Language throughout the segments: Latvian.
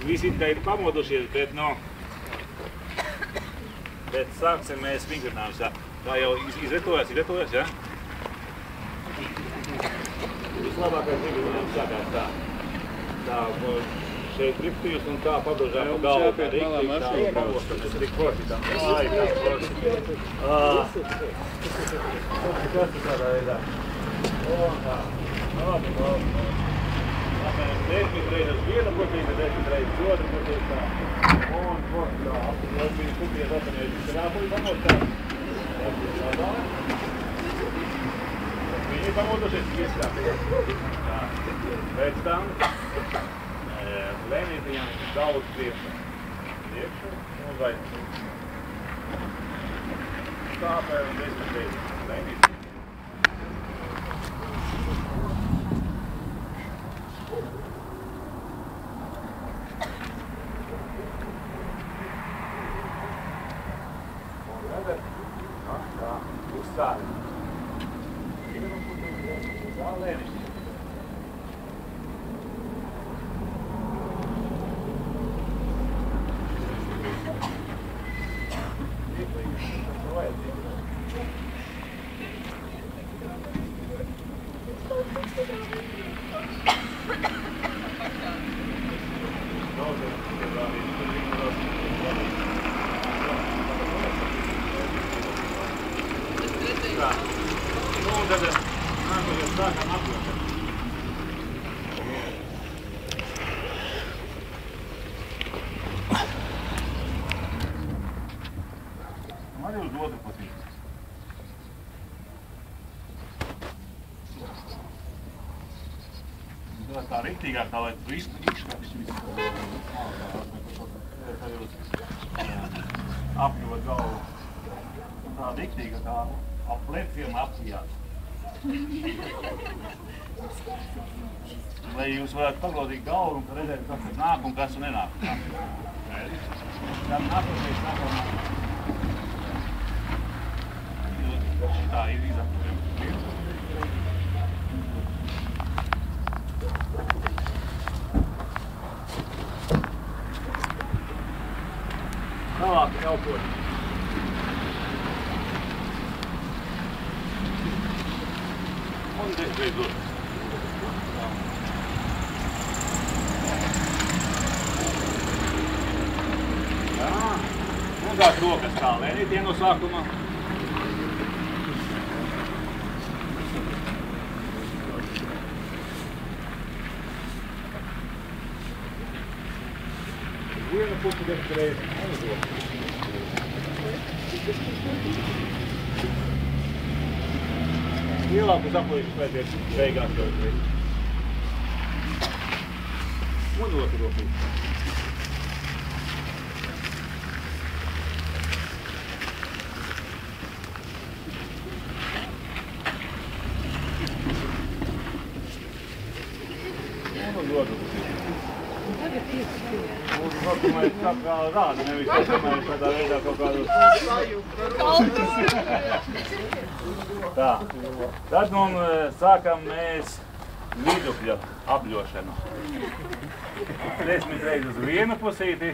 Visita ir pamodušies, bet sāksim mēs vingrinājumus. Tā jau izvietojās, ja? Vislabākais vingrinājums sākās tā. Tā šeit triptījus un tā padožām pa galvu. Tā rīktīgi, tā pavostamies, tik forši tā. Ai, tā forši. Kas ir tādā veidā? Un tā. Labi. Apmēram 10 reizes viena putīte, 10 reizes otra putīte tā. Un forši tā. Apmēram bija putīte atpanies. Tā jāpuļ pamot tā. Tā. Viņi pamodušies vieskārt. Tā. Pēc tam lēnītījām galvas priekšu un vajag. Tā apmēram 10 reizes lēnītījām. Tā riktīgāk tā, lai tu izskatīs visu. Tā jūs apjot galvu. Tā riktīga, tā ap pleciem apjāt. Lai jūs varētu paglaudīt galvu un redzēt, kas ir nāk un kas nenāk. Tā nākoties nākamā. Tā ir izapjot. Tālāk elpot. Un beidzot. Jā. Un tās rokas tā lēnītiem no sākumā. Vienu pusi 10 reizes. Lielākus aplīšus vajadzētu beigās jau uzreiz. Un otru rokas. Un uz otru. Mūsu nokumais tā kā rāda, nevis iesamējas tādā veidā kaut kādu... Tā. Tad sākam mēs vidukļa apļošanu. 10 reizes uz vienu pusīti,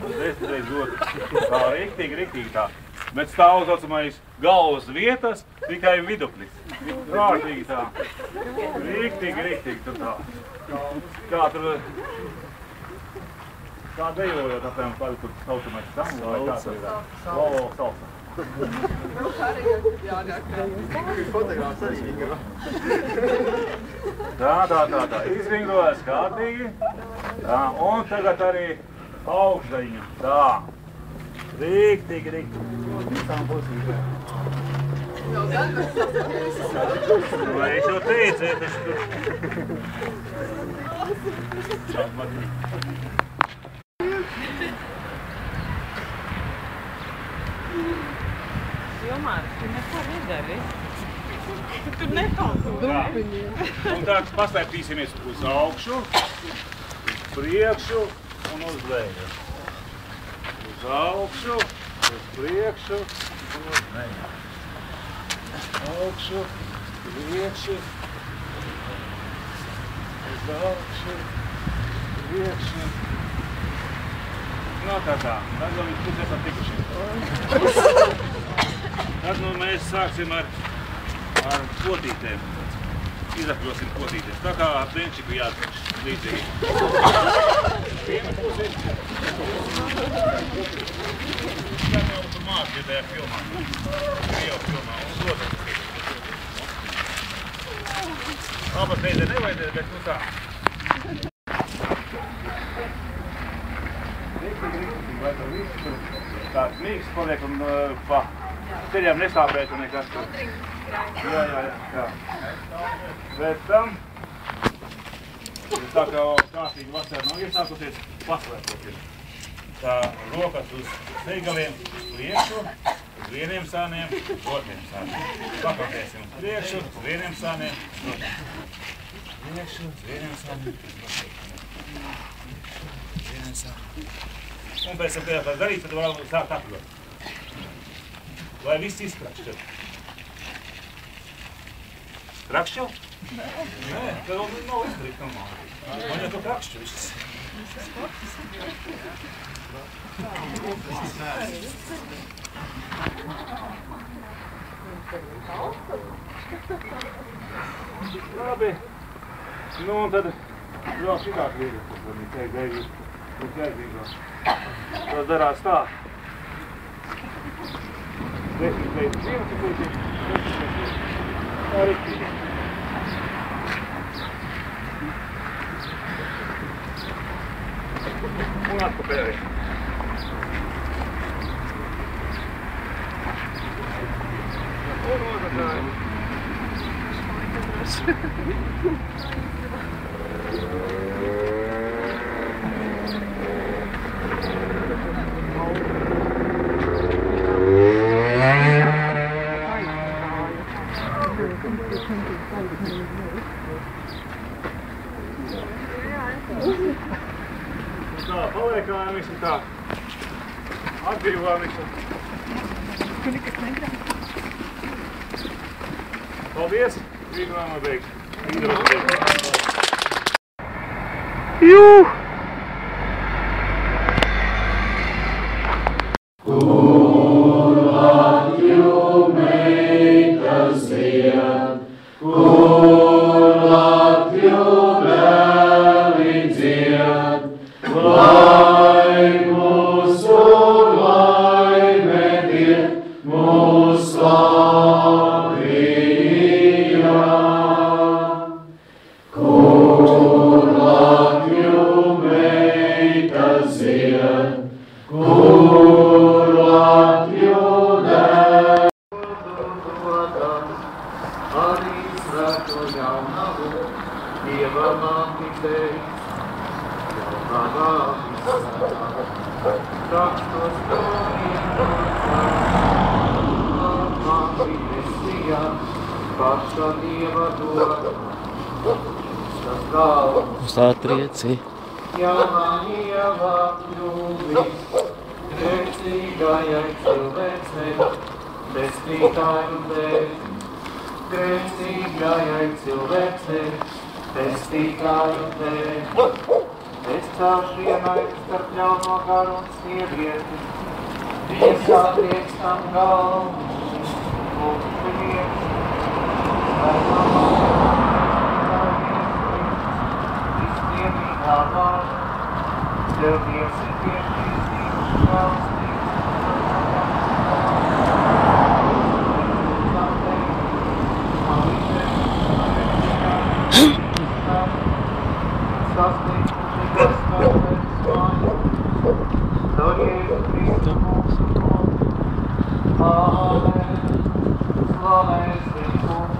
10 reizes otru. Tā riktīgi tā. Bet stāv saucamais galvas vietas, tikai viduklis. Rātīgi tā. Riktīgi tur tā. Kā tur... Kā dejojot apmēram kādu tur saucamais samu vai kā tur ir? Salsa. Tā. Izvingrojas kārtīgi. Tā, un tagad arī augšdaļiņa. Tā. Riktīgi. Visām pusīm. Vai es jau teicu, Tomār, tu neko nedari. Tu tur nekalpo. Un tā pastaipīsimies uz augšu, uz priekšu un uz leju. Uz augšu, uz priekšu un uz leju. Augšu, priekšu, uz augšu, priekšu. No tā. Tad jau mēs esam tikuši. Tad nu mēs sāksim ar potītēm. Izakļosim potītēm. Tā kā benčiku jāatpakš līdzīgi. Viena pusi. Tā jau tu māci tajā filmā. Krieva filmā. Un otrs pusi. Abas reizē nevajadzēs, bet nu tā. Tāds mīgs paliek un pa ceļām nesāpētu nekas tur. Jā. Pēc tam, tā kā kārtīgi vasara nav iesākusies, paslēpoties. Tā rokas uz seigaliem, priekšu, uz vieniem sāniem, otriem sāniem. Pakotēsim uz priekšu, uz vieniem sāniem, priekšu, uz vieniem sāniem, vieniem sāniem. Un pēc tam, kad tā darīt, tad vēl sākt apļot. Lai viss izkrakšķo. Krakšķo? Nē, tad vēl nav izdarīt normāli. Man jau to krakšķo viss. Labi. Nu un tad vēl šitāk līdzi, tad viņi teikt, Deivi, būs jāizdzīvās. Tas darās tā. 10 reizes vienu sekūti, 10 reizes. Tā riktīgi. Un atpakaļ. Un atpakaļ. Tā, paliekāmies un tā. Atbrīvāmies un... Paldies! Vīdinājumā beigts. Jū! Satrieci. Jaunā ievā kļuvis, grēcīgajai cilvēcei, pestītāju dēļ. Grēcīgajai cilvēcei, pestītāju dēļ. Es celšu ienaidu starp ļauno garu un sievieti, tiesā triekstam galvu, lūk priekš, lai Tev Dievs ir piešķīstības valstības. Sastīkušies kāpēc māju, Caur Jēzu Kristu mūsu kungu. Āmen. Slavēsim kungu.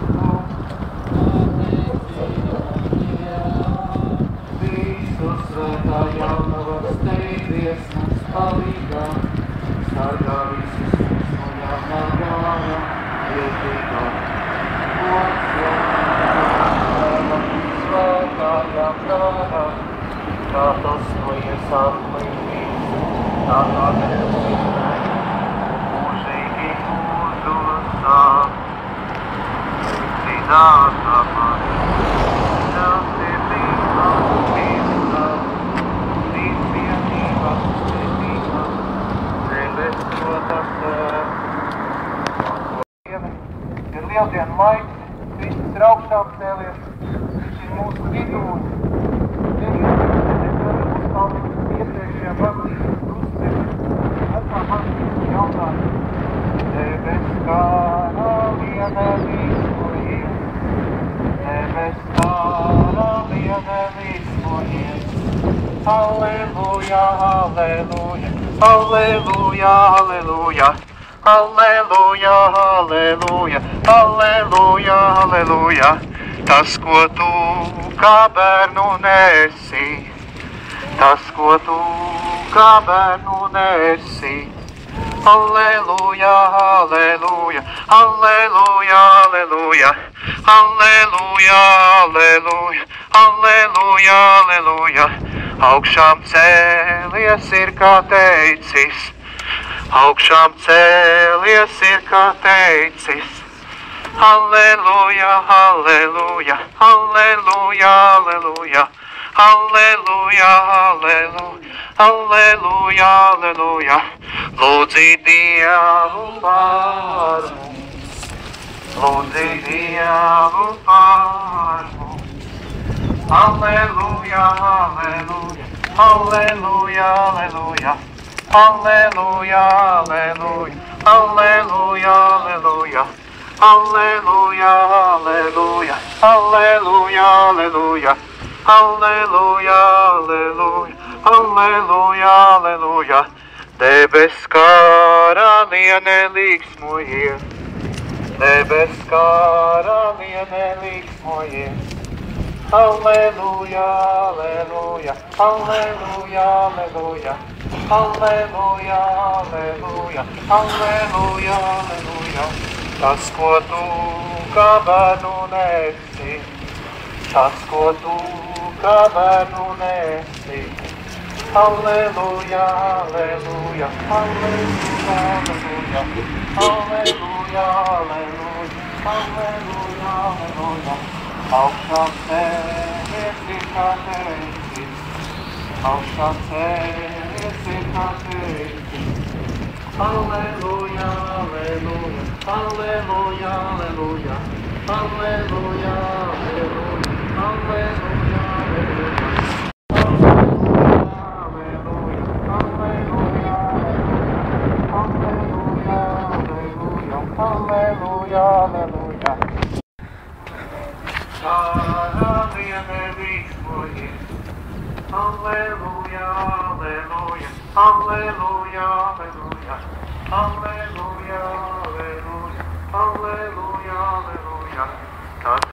Svētā jaunavas steidzies mums palīgā, sargā visus no ļaunā gāra. mūžīgi mūžos sāp, zinātā mani, tev sirdībā mīlestā, tīs vienības sirdībā, debes rotas ir lieldienu laiks, Kristus ir augšām cēlies, viņš ir mūsu vidū, iepriekšējā baznīcas krustceļa, vecā baznīcas jautājums. Debes karaliene līdzojies, debes karaliene līdzojies. Halleluja, halleluja, halleluja, halleluja. Halleluja, halleluja, halleluja, halleluja. Tas, ko tu kā bērnu nesi, tas, ko tu kā bērnu nesi. Halleluja, halleluja, halleluja, halleluja. Halleluja, halleluja, halleluja, halleluja. Augšām cēlies ir kā teicis, augšām cēlies ir kā teicis. Halleluja, halleluja, halleluja, halleluja. Halleluja, halleluja, halleluja, halleluja. Lūdzi Dievu par mums, lūdzi Dievu par mums. Halleluja, halleluja, halleluja, halleluja. Halleluja, halleluja, halleluja, halleluja. Halleluja, halleluja, halleluja, halleluja. Halleluja, halleluja, halleluja, halleluja. Debes karaliene līksmojies, debes karaliene līksmojies. Halleluja, halleluja, halleluja, halleluja. Halleluja, halleluja, halleluja, halleluja. Tas, ko tu kā bērnu nesi, tas, ko tu kā bērnu nesi. Halleluja, halleluja, halleluja, halleluja. Halleluja, halleluja, halleluja, halleluja. Augšām cēlies ir kā teicis, augšām cēlies ir kā teicis. Halleluja, halleluja, halleluja, halleluja. Halleluja, halleluja, halleluja, halleluja. Halleluja, halleluja. Karaliene līksmojies. Halleluja, halleluja, halleluja, halleluja. Halleluja, halleluja, halleluja, halleluja.